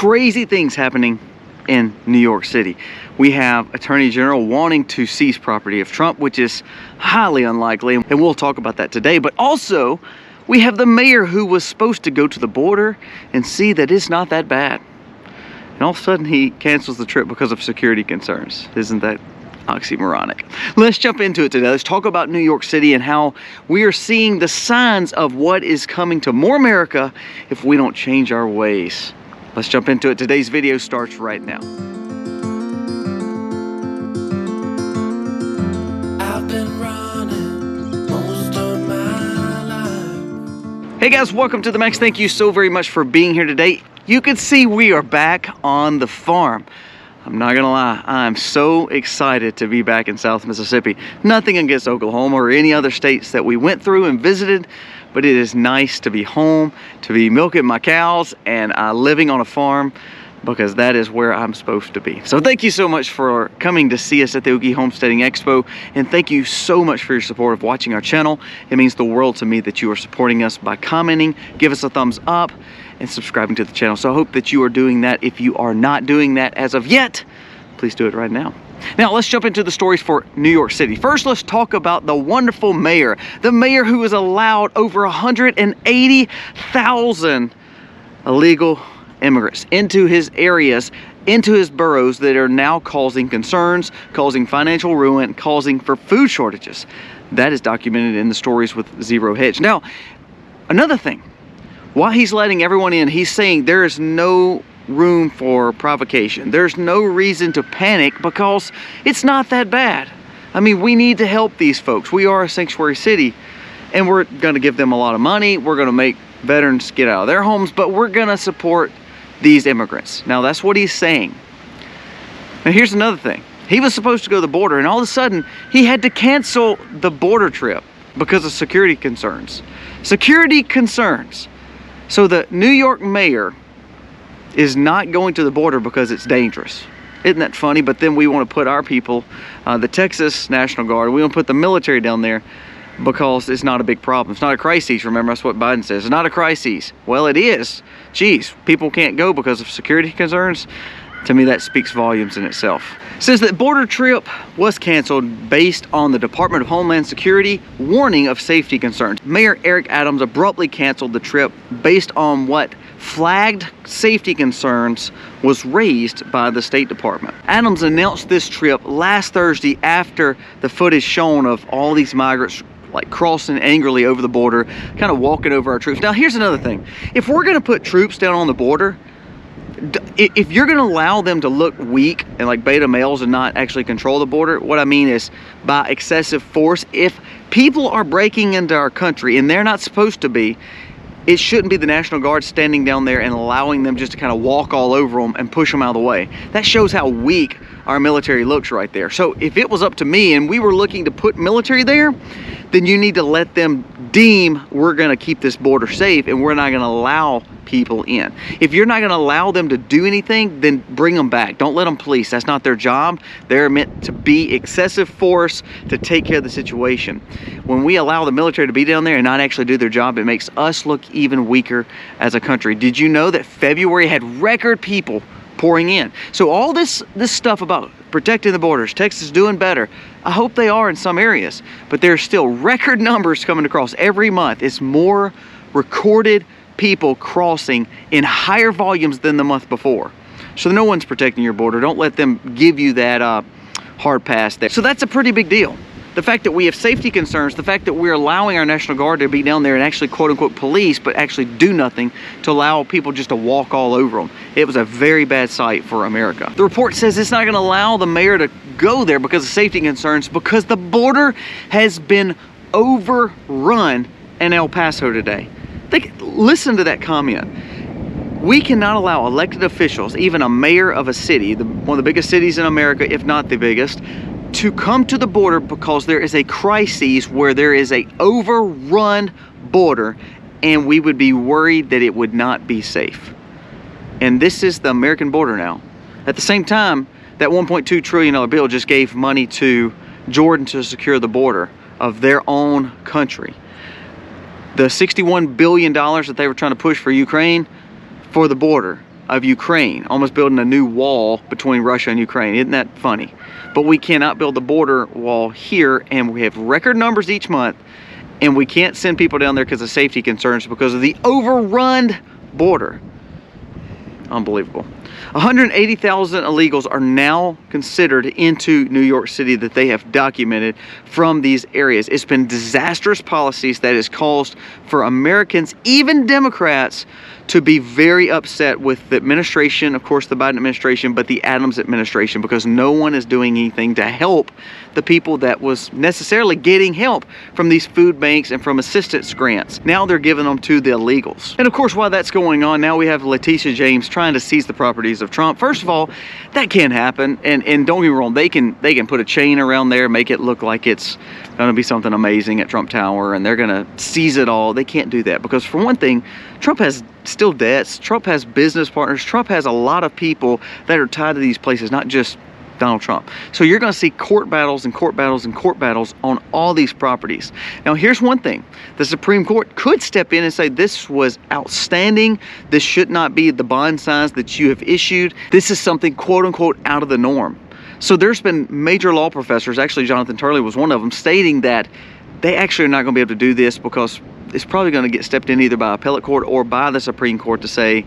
crazy things happening in New York City. We have Attorney General wanting to seize property of Trump, which is highly unlikely, and we'll talk about that today. But also, we have the mayor who was supposed to go to the border and see that it's not that bad. And all of a sudden, he cancels the trip because of security concerns. Isn't that oxymoronic? Let's jump into it today. Let's talk about New York City and how we are seeing the signs of what is coming to more America if we don't change our ways. Let's jump into it. Today's video starts right now. I've been running most of my life. Hey guys, welcome to the Max. Thank you so very much for being here today. You can see we are back on the farm. I'm not gonna lie, I'm so excited to be back in South Mississippi. Nothing against Oklahoma or any other states that we went through and visited, but it is nice to be home, to be milking my cows and living on a farm, because that is where I'm supposed to be. So thank you so much for coming to see us at the Okie Homesteading Expo, and thank you so much for your support of watching our channel. It means the world to me that you are supporting us by commenting, give us a thumbs up, and subscribing to the channel. So I hope that you are doing that. If you are not doing that as of yet, please do it right now. Now let's jump into the stories for New York City. First, let's talk about the wonderful mayor. The mayor who has allowed over 180,000 illegal immigrants into his areas, into his boroughs, that are now causing concerns, causing financial ruin, causing for food shortages. That is documented in the stories with Zero Hedge. Now, another thing, while he's letting everyone in, he's saying there is no room for provocation. There's no reason to panic because it's not that bad. I mean, we need to help these folks. We are a sanctuary city, and we're going to give them a lot of money. We're going to make veterans get out of their homes, but we're going to support these immigrants. Now, that's what he's saying. Now, here's another thing. He was supposed to go to the border, and all of a sudden, he had to cancel the border trip because of security concerns. Security concerns. So the New York mayor is not going to the border because it's dangerous. Isn't that funny? But then we want to put our people, the Texas National Guard, we want to put the military down there because it's not a big problem. It's not a crisis. Remember, that's what Biden says. It's not a crisis. Well, it is. Geez, people can't go because of security concerns. To me, that speaks volumes in itself. It says that border trip was canceled based on the Department of Homeland Security warning of safety concerns. Mayor Eric Adams abruptly canceled the trip based on what flagged safety concerns was raised by the State Department. Adams announced this trip last Thursday after the footage shown of all these migrants like crossing angrily over the border, kind of walking over our troops. Now, here's another thing. If we're going to put troops down on the border, if you're going to allow them to look weak and like beta males and not actually control the border, what I mean is by excessive force. If people are breaking into our country and they're not supposed to be, it shouldn't be the National Guard standing down there and allowing them just to kind of walk all over them and push them out of the way. That shows how weak our military looks right there. So if it was up to me and we were looking to put military there, then you need to let them deem we're going to keep this border safe and we're not going to allow people in. If you're not going to allow them to do anything, then bring them back. Don't let them police. That's not their job. They're meant to be excessive force to take care of the situation. When we allow the military to be down there and not actually do their job, it makes us look even weaker as a country. Did you know that February had record people pouring in? So all this stuff about protecting the borders, Texas is doing better. I hope they are in some areas, but there's still record numbers coming across every month. It's more recorded people crossing in higher volumes than the month before. So no one's protecting your border. Don't let them give you that hard pass there. So that's a pretty big deal. The fact that we have safety concerns, the fact that we're allowing our National Guard to be down there and actually quote unquote police, but actually do nothing to allow people just to walk all over them. It was a very bad sight for America. The report says it's not going to allow the mayor to go there because of safety concerns, because the border has been overrun in El Paso today. Listen to that comment. We cannot allow elected officials, even a mayor of a city, one of the biggest cities in America, if not the biggest, to come to the border because there is a crisis where there is a overrun border, and we would be worried that it would not be safe. And this is the American border now. At the same time, that $1.2 trillion bill just gave money to Jordan to secure the border of their own country. The $61 billion that they were trying to push for Ukraine, for the border. of Ukraine, almost building a new wall between Russia and Ukraine. Isn't that funny? But we cannot build the border wall here, and we have record numbers each month, and we can't send people down there because of safety concerns because of the overrun border. Unbelievable. 180,000 illegals are now considered into New York City that they have documented from these areas. It's been disastrous policies that has caused for Americans, even Democrats, to be very upset with the administration, of course the Biden administration, but the Adams administration, because no one is doing anything to help the people that was necessarily getting help from these food banks and from assistance grants. Now they're giving them to the illegals. And of course, while that's going on, now we have Letitia James trying to seize the properties of Trump. First of all, that can't happen. And don't get me wrong, they can put a chain around there, make it look like it's going to be something amazing at Trump Tower, and they're going to seize it all. They can't do that because, for one thing, Trump has still debts. Trump has business partners. Trump has a lot of people that are tied to these places, not just Donald Trump. So you're going to see court battles and court battles and court battles on all these properties. Now, here's one thing. The Supreme Court could step in and say, this was outstanding. This should not be the bond signs that you have issued. This is something, quote unquote, out of the norm. So there's been major law professors, actually Jonathan Turley was one of them, stating that they actually are not going to be able to do this because it's probably going to get stepped in either by appellate court or by the Supreme Court to say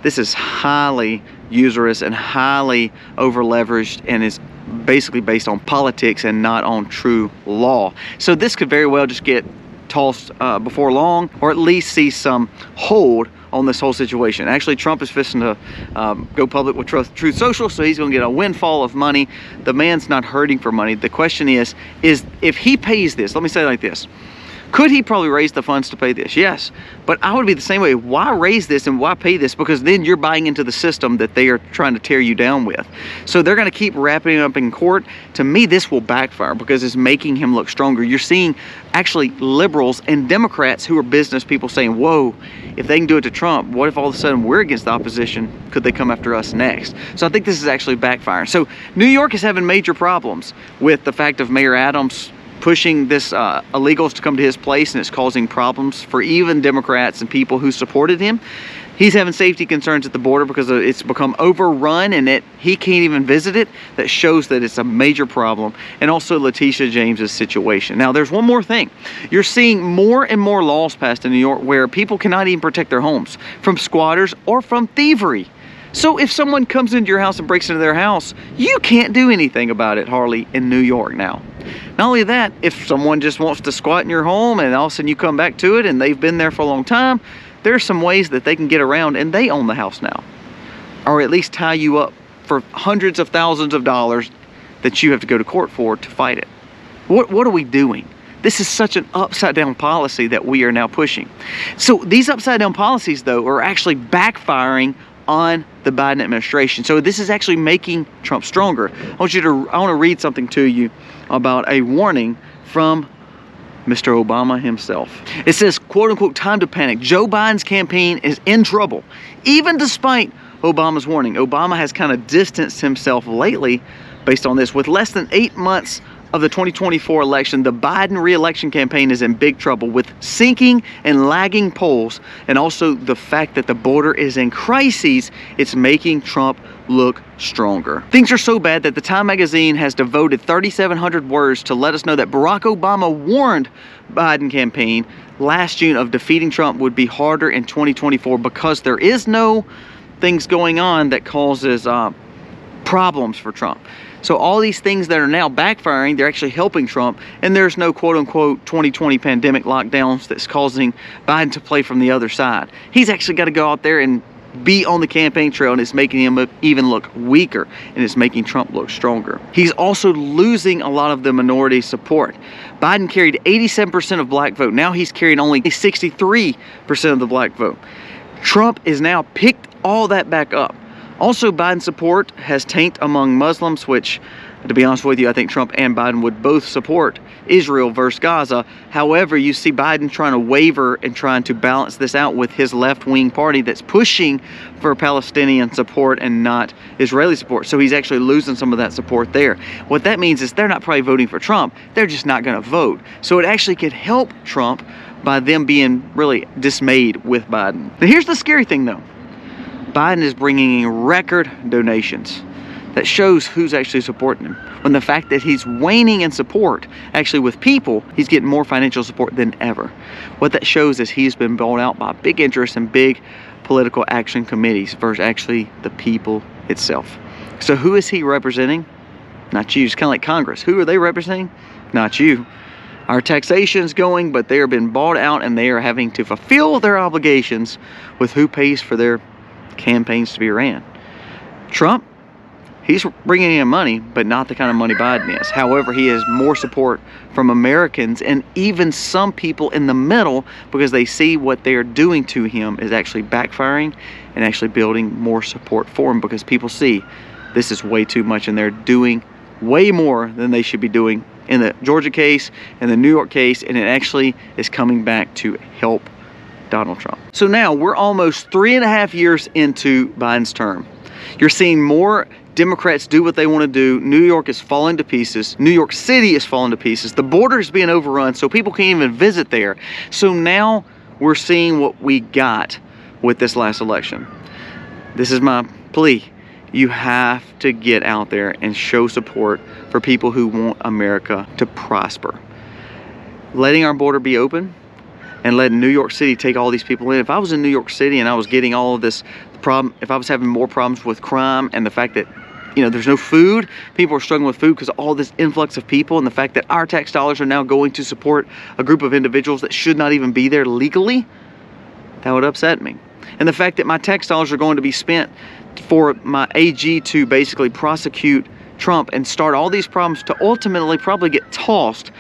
this is highly usurious and highly over leveraged and is basically based on politics and not on true law. So this could very well just get tossed before long, or at least see some hold on this whole situation. Actually, Trump is fixing to go public with Truth Social, so he's going to get a windfall of money. The man's not hurting for money. The question is if he pays this, let me say it like this. Could he probably raise the funds to pay this? Yes. But I would be the same way. Why raise this and why pay this? Because then you're buying into the system that they are trying to tear you down with. So they're going to keep wrapping it up in court. To me, this will backfire because it's making him look stronger. You're seeing actually liberals and Democrats who are business people saying, whoa, if they can do it to Trump, what if all of a sudden we're against the opposition? Could they come after us next? So I think this is actually backfiring. So New York is having major problems with the fact of Mayor Adams pushing this illegals to come to his place, and it's causing problems for even Democrats and people who supported him. He's having safety concerns at the border because it's become overrun and that he can't even visit it. That shows that it's a major problem. And also Letitia James's situation. Now, there's one more thing. You're seeing more and more laws passed in New York where people cannot even protect their homes from squatters or from thievery. So if someone comes into your house and breaks into their house, you can't do anything about it, hardly, in New York now. Not only that, if someone just wants to squat in your home and all of a sudden you come back to it and they've been there for a long time, there's some ways that they can get around and they own the house now. Or at least tie you up for hundreds of thousands of dollars that you have to go to court for to fight it. What are we doing? This is such an upside down policy that we are now pushing. So these upside down policies, though, are actually backfiring on the Biden administration. So this is actually making Trump stronger. I want to read something to you about a warning from Mr. Obama himself. It says, quote unquote, time to panic. Joe Biden's campaign is in trouble. Even despite Obama's warning, Obama has kind of distanced himself lately based on this. With less than 8 months of the 2024 election, the Biden re-election campaign is in big trouble with sinking and lagging polls, and also the fact that the border is in crises. It's making Trump look stronger. Things are so bad that the Time magazine has devoted 3,700 words to let us know that Barack Obama warned Biden campaign last June of defeating Trump would be harder in 2024 because there is no things going on that causes problems for Trump. So all these things that are now backfiring, they're actually helping Trump, and there's no quote-unquote 2020 pandemic lockdowns that's causing Biden to play from the other side. He's actually got to go out there and be on the campaign trail, and it's making him even look weaker, and it's making Trump look stronger. He's also losing a lot of the minority support. Biden carried 87% of black vote. Now he's carrying only 63% of the black vote. Trump is now picked all that back up. Also, Biden's support has tanked among Muslims, which, to be honest with you, I think Trump and Biden would both support Israel versus Gaza. However, you see Biden trying to waver and trying to balance this out with his left-wing party that's pushing for Palestinian support and not Israeli support. So he's actually losing some of that support there. What that means is they're not probably voting for Trump. They're just not going to vote. So it actually could help Trump by them being really dismayed with Biden. Now, here's the scary thing, though. Biden is bringing in record donations. That shows who's actually supporting him. When the fact that he's waning in support, actually with people, he's getting more financial support than ever. What that shows is he's been bought out by big interests and big political action committees versus actually the people itself. So who is he representing? Not you. It's kind of like Congress. Who are they representing? Not you. Our taxation's going, but they are being bought out and they are having to fulfill their obligations with who pays for their campaigns to be ran. Trump, he's bringing in money, but not the kind of money Biden is. However, he has more support from Americans and even some people in the middle because they see what they're doing to him is actually backfiring and actually building more support for him because people see this is way too much and they're doing way more than they should be doing in the Georgia case and the New York case, and it actually is coming back to help Donald Trump. So now we're almost 3.5 years into Biden's term. You're seeing more Democrats do what they want to do. New York is falling to pieces. New York City is falling to pieces. The border is being overrun, so people can't even visit there. So now we're seeing what we got with this last election. This is my plea. You have to get out there and show support for people who want America to prosper. Letting our border be open and letting New York City take all these people in. If I was in New York City and I was getting all of this problem, if I was having more problems with crime and the fact that, you know, there's no food, people are struggling with food because of all this influx of people and the fact that our tax dollars are now going to support a group of individuals that should not even be there legally, that would upset me. And the fact that my tax dollars are going to be spent for my AG to basically prosecute Trump and start all these problems to ultimately probably get tossed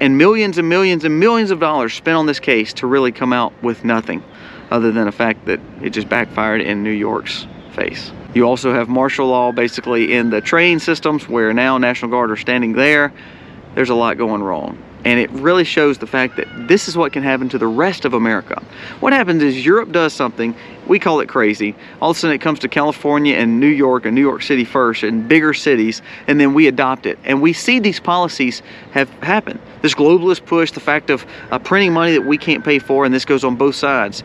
and millions and millions and millions of dollars spent on this case to really come out with nothing other than the fact that it just backfired in New York's face. You also have martial law basically in the train systems where now National Guard are standing there. There's a lot going wrong. And it really shows the fact that this is what can happen to the rest of America. What happens is Europe does something, we call it crazy. All of a sudden it comes to California and New York City first and bigger cities, and then we adopt it. And we see these policies have happened. This globalist push, the fact of printing money that we can't pay for, and this goes on both sides.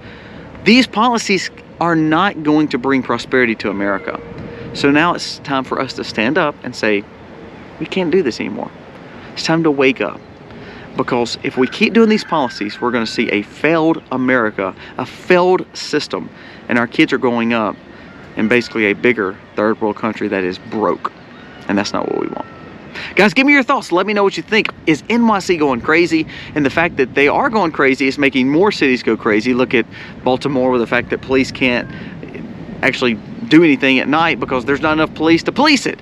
These policies are not going to bring prosperity to America. So now it's time for us to stand up and say, we can't do this anymore. It's time to wake up. Because if we keep doing these policies, we're going to see a failed America, a failed system, and our kids are growing up in basically a bigger third world country that is broke. And that's not what we want. Guys, give me your thoughts. Let me know what you think. Is NYC going crazy? And the fact that they are going crazy is making more cities go crazy. Look at Baltimore with the fact that police can't actually do anything at night because there's not enough police to police it.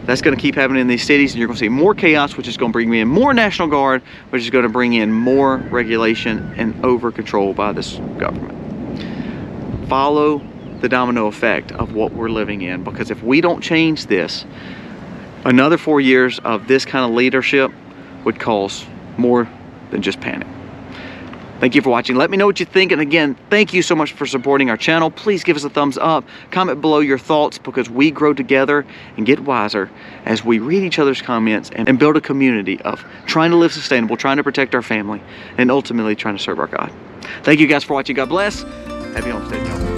That's going to keep happening in these cities, and you're going to see more chaos, which is going to bring in more National Guard, which is going to bring in more regulation and over control by this government. Follow the domino effect of what we're living in, because if we don't change this, another 4 years of this kind of leadership would cause more than just panic. Thank you for watching. Let me know what you think. And again, thank you so much for supporting our channel. Please give us a thumbs up. Comment below your thoughts, because we grow together and get wiser as we read each other's comments and build a community of trying to live sustainable, trying to protect our family, and ultimately trying to serve our God. Thank you guys for watching. God bless. Happy homestead, y'all.